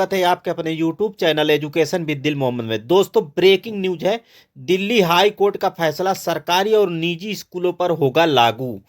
स्वागत है आपके अपने YouTube चैनल एजुकेशन विद दिल मोहम्मद में। दोस्तों, ब्रेकिंग न्यूज है। दिल्ली हाई कोर्ट का फैसला सरकारी और निजी स्कूलों पर होगा लागू।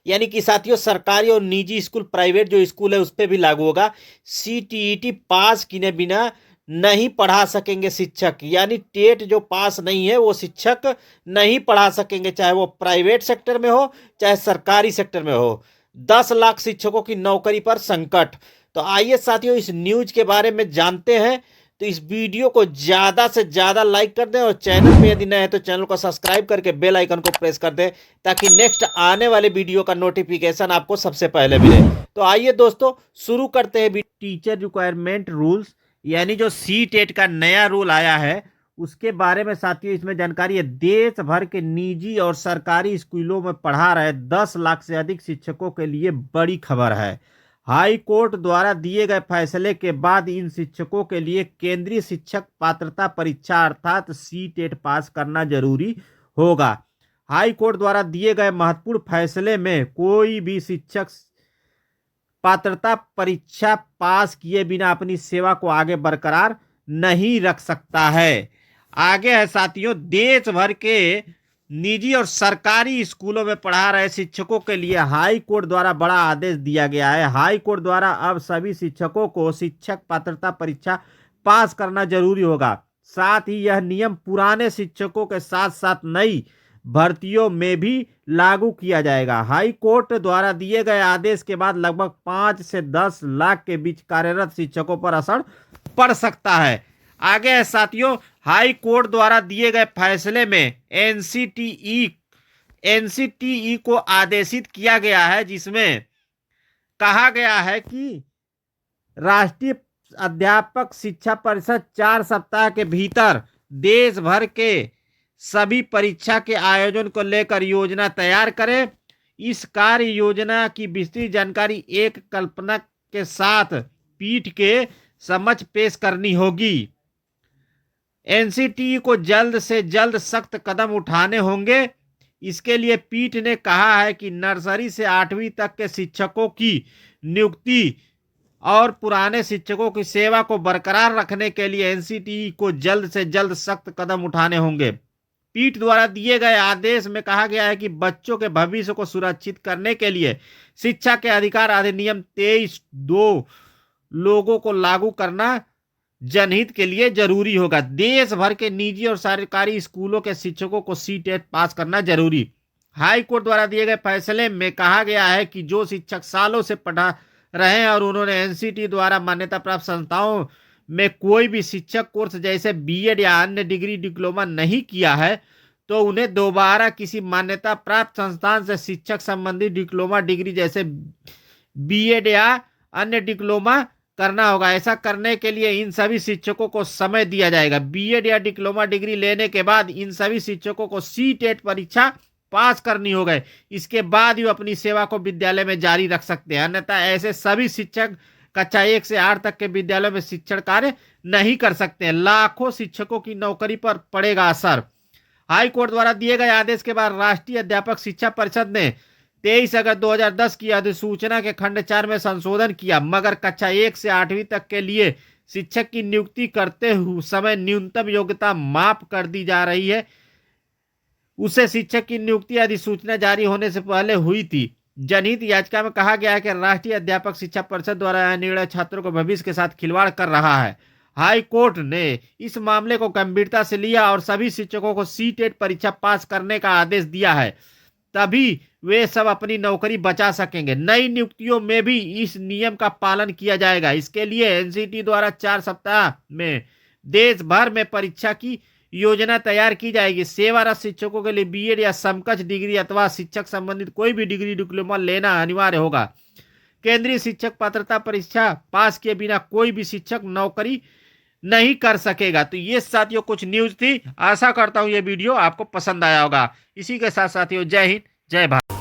यानी कि साथियों, सरकारी और निजी स्कूल, प्राइवेट जो स्कूल है उस पर भी लागू होगा। CTET पास किए बिना नहीं पढ़ा सकेंगे शिक्षक। यानी टेट जो पास नहीं है वो शिक्षक नहीं पढ़ा सकेंगे, चाहे वो प्राइवेट सेक्टर में हो चाहे सरकारी सेक्टर में हो। 10 लाख शिक्षकों की नौकरी पर संकट। तो आइए साथियों, इस न्यूज के बारे में जानते हैं। तो इस वीडियो को ज्यादा से ज्यादा लाइक कर दें और चैनल पे यदि नए हैं तो चैनल को सब्सक्राइब करके बेल आइकन को प्रेस कर दें, ताकि नेक्स्ट आने वाले वीडियो का नोटिफिकेशन आपको सबसे पहले मिले। तो आइए दोस्तों, शुरू करते हैं। टीचर रिक्वायरमेंट रूल्स, यानी जो CTET का नया रूल आया है उसके बारे में साथियों इसमें जानकारी है। देश भर के निजी और सरकारी स्कूलों में पढ़ा रहे 10 लाख से अधिक शिक्षकों के लिए बड़ी खबर है। हाई कोर्ट द्वारा दिए गए फैसले के बाद इन शिक्षकों के लिए केंद्रीय शिक्षक पात्रता परीक्षा अर्थात CTET पास करना जरूरी होगा। हाई कोर्ट द्वारा दिए गए महत्वपूर्ण फैसले में कोई भी शिक्षक पात्रता परीक्षा पास किए बिना अपनी सेवा को आगे बरकरार नहीं रख सकता है। आगे है साथियों, देश भर के निजी और सरकारी स्कूलों में पढ़ा रहे शिक्षकों के लिए हाई कोर्ट द्वारा बड़ा आदेश दिया गया है। हाई कोर्ट द्वारा अब सभी शिक्षकों को शिक्षक पात्रता परीक्षा पास करना जरूरी होगा। साथ ही यह नियम पुराने शिक्षकों के साथ साथ नई भर्तियों में भी लागू किया जाएगा। हाई कोर्ट द्वारा दिए गए आदेश के बाद लगभग 5 से 10 लाख के बीच कार्यरत शिक्षकों पर असर पड़ सकता है। आगे है साथियों, हाई कोर्ट द्वारा दिए गए फैसले में NCTE को आदेशित किया गया है, जिसमें कहा गया है कि राष्ट्रीय अध्यापक शिक्षा परिषद 4 सप्ताह के भीतर देश भर के सभी परीक्षा के आयोजन को लेकर योजना तैयार करे। इस कार्य योजना की विस्तृत जानकारी एक कल्पना के साथ पीठ के समक्ष पेश करनी होगी। NCTE को जल्द से जल्द सख्त कदम उठाने होंगे। इसके लिए पीठ ने कहा है कि नर्सरी से 8वीं तक के शिक्षकों की नियुक्ति और पुराने शिक्षकों की सेवा को बरकरार रखने के लिए NCTE को जल्द से जल्द सख्त कदम उठाने होंगे। पीठ द्वारा दिए गए आदेश में कहा गया है कि बच्चों के भविष्य को सुरक्षित करने के लिए शिक्षा के अधिकार अधिनियम 23(2) लोगों को लागू करना जनहित के लिए जरूरी होगा। देश भर के निजी और सरकारी स्कूलों के शिक्षकों को CTET पास करना जरूरी। हाई कोर्ट द्वारा दिए गए फैसले में कहा गया है कि जो शिक्षक सालों से पढ़ा रहे हैं और उन्होंने NCTE द्वारा मान्यता प्राप्त संस्थाओं में कोई भी शिक्षक कोर्स जैसे BEd या अन्य डिग्री डिप्लोमा नहीं किया है, तो उन्हें दोबारा किसी मान्यता प्राप्त संस्थान से शिक्षक संबंधी डिप्लोमा डिग्री जैसे BEd या अन्य डिप्लोमा करना होगा। ऐसा करने के लिए इन सभी शिक्षकों को समय दिया जाएगा। BEd या डिप्लोमा डिग्री लेने के बाद इन सभी शिक्षकों को CTET परीक्षा पास करनी होगा। इसके बाद ही अपनी सेवा को विद्यालय में जारी रख सकते हैं, अन्यथा ऐसे सभी शिक्षक कक्षा 1 से 8 तक के विद्यालयों में शिक्षण कार्य नहीं कर सकते हैं। लाखों शिक्षकों की नौकरी पर पड़ेगा असर। हाई कोर्ट द्वारा दिए गए आदेश के बाद राष्ट्रीय अध्यापक शिक्षा परिषद ने 23 अगस्त 2010 की अधिसूचना के खंड 4 में संशोधन किया, मगर कक्षा 1 से 8वीं तक के लिए शिक्षक की नियुक्ति करते हुए समय न्यूनतम योग्यता माफ कर दी जा रही है। उसे शिक्षक की नियुक्ति अधिसूचना जारी होने से पहले हुई थी। जनहित याचिका में कहा गया है कि राष्ट्रीय अध्यापक शिक्षा परिषद द्वारा यह निर्णय छात्रों के भविष्य के साथ खिलवाड़ कर रहा है। हाई कोर्ट ने इस मामले को गंभीरता से लिया और सभी शिक्षकों को CTET परीक्षा पास करने का आदेश दिया है, तभी वे सब अपनी नौकरी बचा सकेंगे। नई नियुक्तियों में भी इस नियम का पालन किया जाएगा। इसके लिए NCTE द्वारा 4 सप्ताह में देश भर में परीक्षा की योजना तैयार की जाएगी। सेवारत शिक्षकों के लिए BEd या समकक्ष डिग्री अथवा शिक्षक संबंधित कोई भी डिग्री डिप्लोमा लेना अनिवार्य होगा। केंद्रीय शिक्षक पात्रता परीक्षा पास किए बिना कोई भी शिक्षक नौकरी नहीं कर सकेगा। तो ये साथियों कुछ न्यूज थी। आशा करता हूं ये वीडियो आपको पसंद आया होगा। इसी के साथ साथियों, जय हिंद, जय भारत।